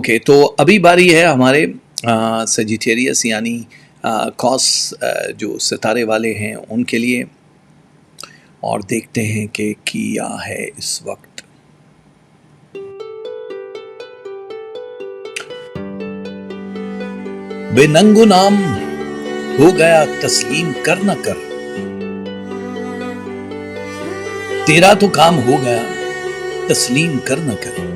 Okay, تو ابھی باری ہے ہمارے سجیٹیریس یعنی کاس جو ستارے والے ہیں ان کے لیے، اور دیکھتے ہیں کہ کیا ہے اس وقت۔ بے ننگ و نام ہو گیا تسلیم کر نہ کر، تیرا تو کام ہو گیا تسلیم کر نہ کر،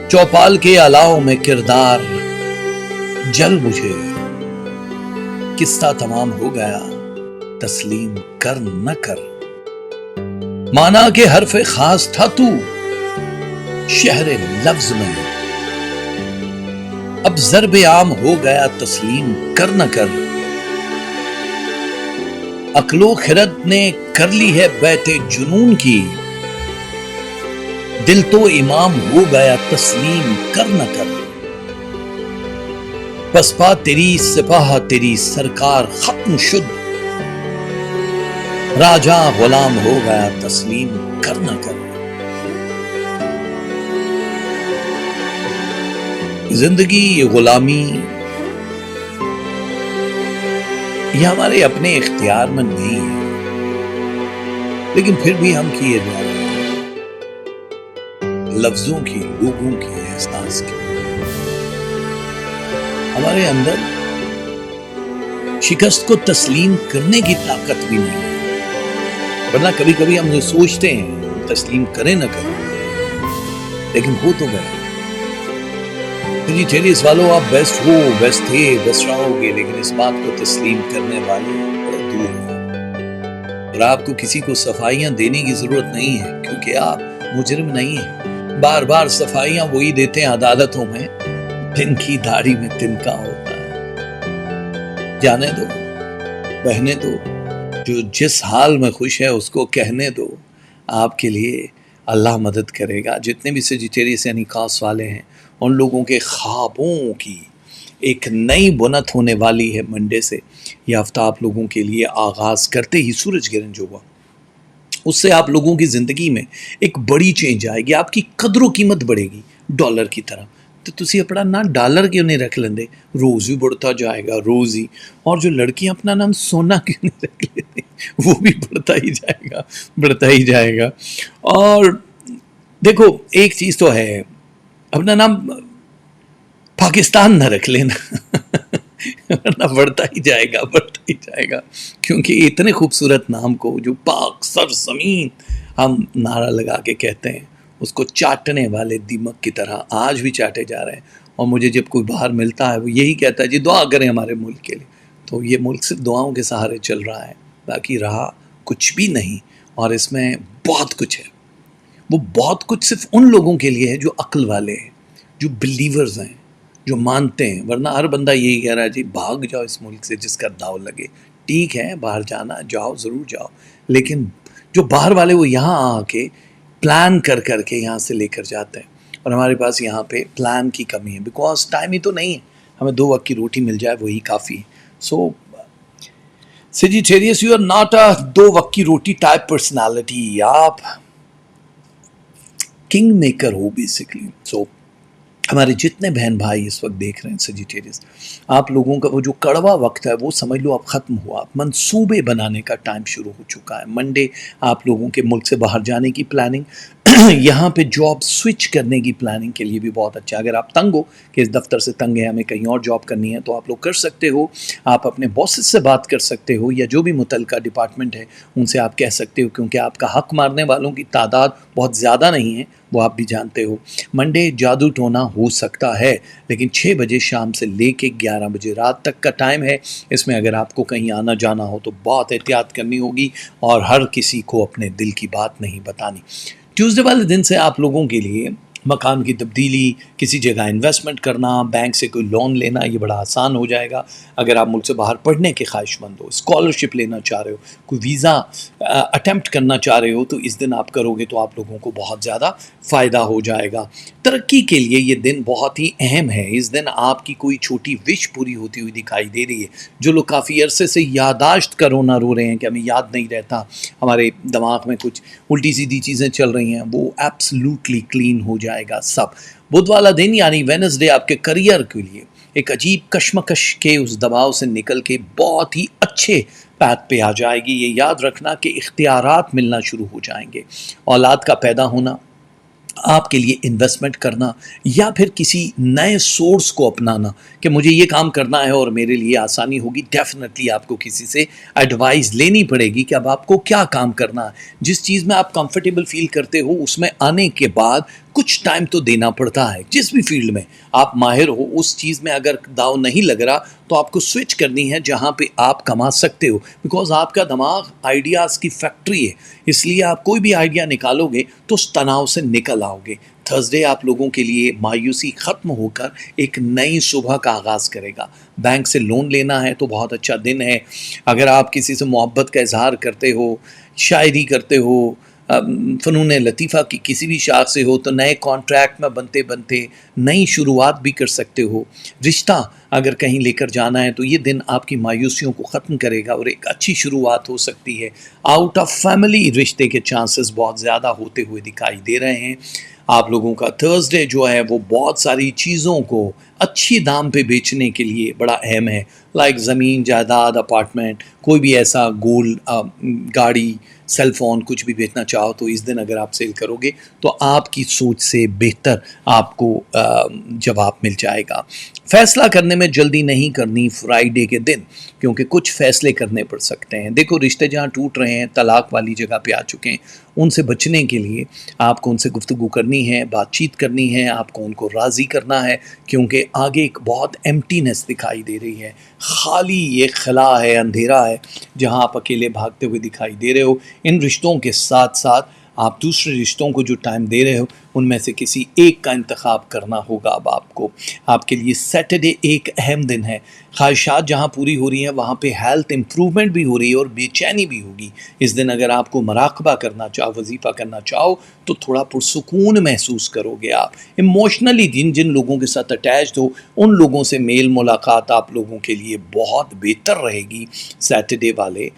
چوپال کے الاؤ میں کردار جل بجھے، قصہ تمام ہو گیا تسلیم کر نہ کر، مانا کہ حرف خاص تھا تو شہر لفظ میں، اب ضرب عام ہو گیا تسلیم کر نہ کر، عقل و خرد نے کر لی ہے بیت جنون کی، دل تو امام ہو گیا تسلیم کر نہ کر، پسپا تیری سپاہ تیری سرکار ختم شد، راجا غلام ہو گیا تسلیم کر نہ کر۔ زندگی یہ غلامی یہ ہمارے اپنے اختیار میں نہیں ہے، لیکن پھر بھی ہم کیے جا رہے ہیں، لفظوں کی، لوگوں کی، احساس کی۔ ہمارے اندر شکست کو تسلیم کرنے کی طاقت بھی نہیں ہے، ورنہ کبھی کبھی ہم یہ سوچتے ہیں تسلیم کریں نہ کریں، لیکن ہو تو گئے۔ جی ٹیریس والوں، آپ بیسٹ ہو، بیسٹ تھے، بیسٹ رہو گے، لیکن اس بات کو تسلیم کرنے والے بڑے دور ہیں، اور آپ کو کسی کو صفائیاں دینے کی ضرورت نہیں ہے، کیونکہ آپ مجرم نہیں ہیں۔ بار بار صفائیاں وہی دیتے ہیں عدالتوں میں جن کی داڑھی میں تنکا ہوتا ہے۔ جانے دو، بہنے دو، جو جس حال میں خوش ہے اس کو کہنے دو، آپ کے لیے اللہ مدد کرے گا۔ جتنے بھی سجیٹیریس یعنی خاص والے ہیں، ان لوگوں کے خوابوں کی ایک نئی بنت ہونے والی ہے منڈے سے۔ یہ ہفتہ آپ لوگوں کے لیے آغاز کرتے ہی سورج گرہن جو ہوا، اس سے آپ لوگوں کی زندگی میں ایک بڑی چینج آئے گی، آپ کی قدر و قیمت بڑھے گی ڈالر کی طرح۔ تو تسی اپنا نام ڈالر کیوں نہیں رکھ لیندے؟ روز بھی بڑھتا جائے گا، روز ہی۔ اور جو لڑکیاں اپنا نام سونا کیوں نہیں رکھ لیتے؟ وہ بھی بڑھتا ہی جائے گا، بڑھتا ہی جائے گا۔ اور دیکھو ایک چیز تو ہے، اپنا نام پاکستان نہ رکھ لینا ورنہ بڑھتا ہی جائے گا، بڑھتا ہی جائے گا، کیونکہ اتنے خوبصورت نام کو جو پاک سرزمین ہم نعرہ لگا کے کہتے ہیں، اس کو چاٹنے والے دیمک کی طرح آج بھی چاٹے جا رہے ہیں۔ اور مجھے جب کوئی باہر ملتا ہے وہ یہی کہتا ہے جی دعا کریں ہمارے ملک کے لیے، تو یہ ملک صرف دعاؤں کے سہارے چل رہا ہے، باقی رہا کچھ بھی نہیں۔ اور اس میں بہت کچھ ہے، وہ بہت کچھ صرف ان لوگوں کے لیے ہے جو عقل والے ہیں، جو بلیورز ہیں، جو مانتے ہیں۔ ورنہ ہر بندہ یہی کہہ رہا ہے جی بھاگ جاؤ اس ملک سے جس کا داؤ لگے۔ ٹھیک ہے، باہر جانا جاؤ، ضرور جاؤ، لیکن جو باہر والے وہ یہاں آ کے پلان کر کر کے یہاں سے لے کر جاتے ہیں، اور ہمارے پاس یہاں پہ پلان کی کمی ہے، بیکاز ٹائم ہی تو نہیں ہے، ہمیں 2 وقت کی روٹی مل جائے وہی کافی ہے۔ So Sagittarius, you are not a 2 وقت کی روٹی ٹائپ پرسنالٹی، آپ کنگ میکر ہو بیسکلی۔ سو ہمارے جتنے بہن بھائی اس وقت دیکھ رہے ہیں سجیٹیریس، آپ لوگوں کا وہ جو کڑوا وقت ہے وہ سمجھ لو اب ختم ہوا، منصوبے بنانے کا ٹائم شروع ہو چکا ہے۔ منڈے آپ لوگوں کے ملک سے باہر جانے کی پلاننگ، یہاں پہ جاب سوئچ کرنے کی پلاننگ کے لیے بھی بہت اچھا ہے۔ اگر آپ تنگ ہو کہ اس دفتر سے تنگ ہے، ہمیں کہیں اور جاب کرنی ہے، تو آپ لوگ کر سکتے ہو، آپ اپنے باسز سے بات کر سکتے ہو، یا جو بھی متعلقہ ڈپارٹمنٹ ہے ان سے آپ کہہ سکتے ہو، کیونکہ آپ کا حق مارنے والوں کی تعداد بہت زیادہ نہیں ہے، وہ آپ بھی جانتے ہو۔ منڈے جادو ٹونا ہو سکتا ہے، لیکن 6 بجے شام سے لے کے 11 بجے رات تک کا ٹائم ہے۔ اس میں اگر آپ کو کہیں آنا جانا ہو تو بہت احتیاط کرنی ہوگی، اور ہر کسی کو اپنے دل کی بات نہیں بتانی۔ ٹیوزڈے والے دن سے آپ لوگوں کے لیے مکان کی تبدیلی، کسی جگہ انویسٹمنٹ کرنا، بینک سے کوئی لون لینا، یہ بڑا آسان ہو جائے گا۔ اگر آپ ملک سے باہر پڑھنے کے خواہش مند ہو، اسکالرشپ لینا چاہ رہے ہو، کوئی ویزا اٹیمپٹ کرنا چاہ رہے ہو، تو اس دن آپ کرو گے تو آپ لوگوں کو بہت زیادہ فائدہ ہو جائے گا۔ ترقی کے لیے یہ دن بہت ہی اہم ہے۔ اس دن آپ کی کوئی چھوٹی وش پوری ہوتی ہوئی دکھائی دے رہی ہے۔ جو لوگ کافی عرصے سے یادداشت کا رونا رو رہے ہیں کہ ہمیں یاد نہیں رہتا، ہمارے دماغ میں کچھ الٹی سیدھی چیزیں چل رہی ہیں، وہ ایبسلوٹلی کلین ہو جائے جائے گا سب. بدھ والا دن یعنی وینسڈے آپ کے کریئر کے لیے ایک عجیب کشمکش کے اس دباؤ سے نکل کے بہت ہی اچھے پیتھ پہ آ جائے گی. یہ یاد رکھنا کہ اختیارات ملنا شروع ہو جائیں گے. اولاد کا پیدا ہونا، آپ کے لیے انویسٹمنٹ کرنا، یا پھر کسی نئے سورس کو اپنانا کہ مجھے یہ کام کرنا ہے اور میرے لیے آسانی ہوگی. ڈیفینیٹلی آپ کو کسی سے ایڈوائز لینی پڑے گی کہ اب آپ کو کیا کام کرنا ہے. جس چیز میں آپ کمفرٹیبل فیل کرتے ہو اس میں آنے کے بعد کچھ ٹائم تو دینا پڑتا ہے. جس بھی فیلڈ میں آپ ماہر ہو اس چیز میں اگر داؤ نہیں لگ رہا تو آپ کو سوئچ کرنی ہے جہاں پہ آپ کما سکتے ہو، بیکاز آپ کا دماغ آئیڈیاز کی فیکٹری ہے. اس لیے آپ کوئی بھی آئیڈیا نکالو گے تو اس تناؤ سے نکل آؤ گے. تھرسڈے آپ لوگوں کے لیے مایوسی ختم ہو کر ایک نئی صبح کا آغاز کرے گا. بینک سے لون لینا ہے تو بہت اچھا دن ہے. اگر آپ کسی سے محبت کا اظہار کرتے ہو، شاعری کرتے ہو، فنون لطیفہ کی کسی بھی شاخ سے ہو، تو نئے کانٹریکٹ میں بنتے بنتے نئی شروعات بھی کر سکتے ہو. رشتہ اگر کہیں لے کر جانا ہے تو یہ دن آپ کی مایوسیوں کو ختم کرے گا اور ایک اچھی شروعات ہو سکتی ہے. آؤٹ آف فیملی رشتے کے چانسز بہت زیادہ ہوتے ہوئے دکھائی دے رہے ہیں. آپ لوگوں کا تھرسڈے جو ہے وہ بہت ساری چیزوں کو اچھی دام پہ بیچنے کے لیے بڑا اہم ہے. لائک زمین، جائیداد، اپارٹمنٹ، کوئی بھی ایسا گولڈ، گاڑی، سیل فون، کچھ بھی بیچنا چاہو تو اس دن اگر آپ سیل کرو گے تو آپ کی سوچ سے بہتر آپ کو جواب مل جائے گا. فیصلہ کرنے میں جلدی نہیں کرنی فرائیڈے کے دن، کیونکہ کچھ فیصلے کرنے پڑ سکتے ہیں. دیکھو رشتے جہاں ٹوٹ رہے ہیں، طلاق والی جگہ پہ آ چکے ہیں، ان سے بچنے کے لیے آپ کو ان سے گفتگو کرنی ہے، بات چیت کرنی ہے، آپ کو ان کو راضی کرنا ہے، کیونکہ آگے ایک بہت ایمٹینس دکھائی دے رہی ہے. خالی یہ خلا ہے، اندھیرا ہے جہاں آپ اکیلے بھاگتے ہوئے دکھائی دے رہے ہو. ان رشتوں کے ساتھ ساتھ آپ دوسرے رشتوں کو جو ٹائم دے رہے ہو ان میں سے کسی ایک کا انتخاب کرنا ہوگا. اب آپ کو، آپ کے لیے سیٹرڈے ایک اہم دن ہے. خواہشات جہاں پوری ہو رہی ہیں وہاں پہ ہیلتھ امپرومنٹ بھی ہو رہی ہے اور بے چینی بھی ہوگی. اس دن اگر آپ کو مراقبہ کرنا چاہو، وظیفہ کرنا چاہو تو تھوڑا پرسکون محسوس کرو گے. آپ ایموشنلی جن لوگوں کے ساتھ اٹیچڈ ہو ان لوگوں سے میل ملاقات آپ لوگوں کے لیے بہت بہتر رہے گی. سیٹرڈے والے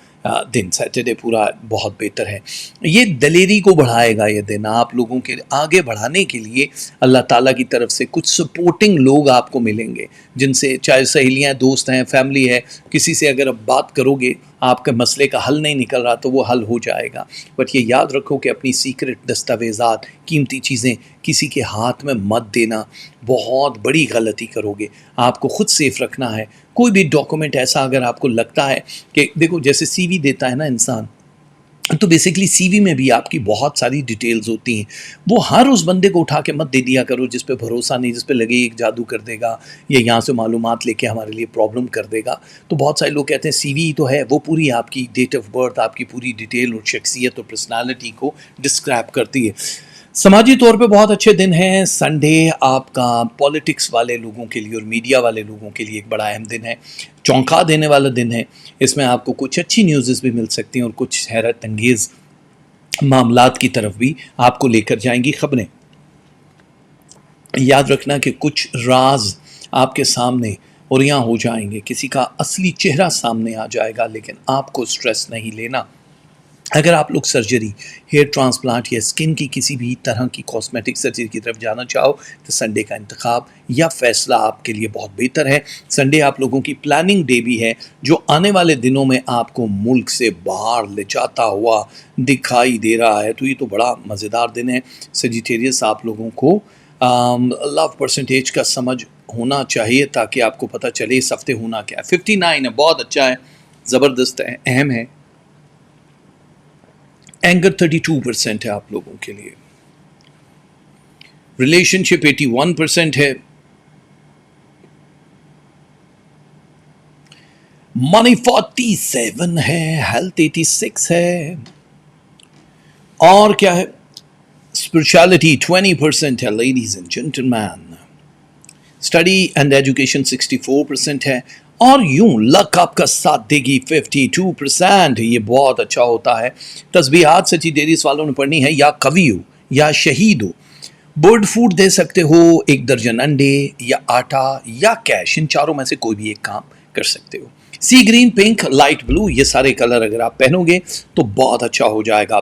دن، سیٹرڈے پورا بہت بہتر ہے. یہ دلیری کو بڑھائے گا. یہ دن آپ لوگوں کے آگے بڑھانے کے لیے اللہ تعالیٰ کی طرف سے کچھ سپورٹنگ لوگ آپ کو ملیں گے، جن سے چاہے سہیلیاں، دوست ہیں، فیملی ہے، کسی سے اگر بات کرو گے آپ کے مسئلے کا حل نہیں نکل رہا تو وہ حل ہو جائے گا. بٹ یہ یاد رکھو کہ اپنی سیکرٹ دستاویزات، قیمتی چیزیں کسی کے ہاتھ میں مت دینا، بہت بڑی غلطی کرو گے. آپ کو خود سیف رکھنا ہے. کوئی بھی ڈاکومنٹ ایسا اگر آپ کو لگتا ہے کہ دیکھو جیسے سی وی دیتا ہے نا انسان، تو بیسیکلی سی وی میں بھی آپ کی بہت ساری ڈیٹیلز ہوتی ہیں. وہ ہر اس بندے کو اٹھا کے مت دے دیا کرو جس پہ بھروسہ نہیں، جس پہ لگے ایک جادو کر دے گا یا یہاں سے معلومات لے کے ہمارے لیے پرابلم کر دے گا. تو بہت سارے لوگ کہتے ہیں سی وی تو ہے، وہ پوری آپ کی ڈیٹ آف برتھ، آپ کی پوری ڈیٹیل اور شخصیت اور پرسنالٹی کو ڈسکرائب کرتی ہے. سماجی طور پہ بہت اچھے دن ہیں. سنڈے آپ کا پولیٹکس والے لوگوں کے لیے اور میڈیا والے لوگوں کے لیے ایک بڑا اہم دن ہے، چونکا دینے والا دن ہے. اس میں آپ کو کچھ اچھی نیوزز بھی مل سکتی ہیں اور کچھ حیرت انگیز معاملات کی طرف بھی آپ کو لے کر جائیں گی خبریں. یاد رکھنا کہ کچھ راز آپ کے سامنے عریاں ہو جائیں گے، کسی کا اصلی چہرہ سامنے آ جائے گا، لیکن آپ کو سٹریس نہیں لینا. اگر آپ لوگ سرجری، ہیئر ٹرانسپلانٹ یا اسکن کی کسی بھی طرح کی کاسمیٹک سرجری کی طرف جانا چاہو تو سنڈے کا انتخاب یا فیصلہ آپ کے لیے بہت بہتر ہے. سنڈے آپ لوگوں کی پلاننگ ڈے بھی ہے جو آنے والے دنوں میں آپ کو ملک سے باہر لے جاتا ہوا دکھائی دے رہا ہے. تو یہ تو بڑا مزیدار دن ہے. سیجیٹیریس آپ لوگوں کو لو پرسنٹیج کا سمجھ ہونا چاہیے تاکہ آپ کو پتہ چلے اس ہفتے ہونا کیا ہے. 59 ہے، بہت اچھا ہے، زبردست ہے، اہم ہے. اینگر 32% ہے آپ لوگوں کے لیے. ریلیشن شپ 81% ہے. منی 47 ہے. ہیلتھ 86 ہے. اور کیا ہے؟ اسپرچویلٹی 20% ہے ladies and gentleman. Study and education 64% ہے. اور یوں لک آپ کا ساتھ دے گی 52%. یہ بہت اچھا ہوتا ہے. تسبیحات سچی ڈیریز والوں نے پڑھنی ہے. یا قوی ہو یا شہید ہو. برڈ فوڈ دے سکتے ہو، 1 درجن انڈے یا آٹا یا کیش، ان چاروں میں سے کوئی بھی ایک کام کر سکتے ہو. سی گرین، پنک، لائٹ بلو، یہ سارے کلر اگر آپ پہنو گے تو بہت اچھا ہو جائے گا.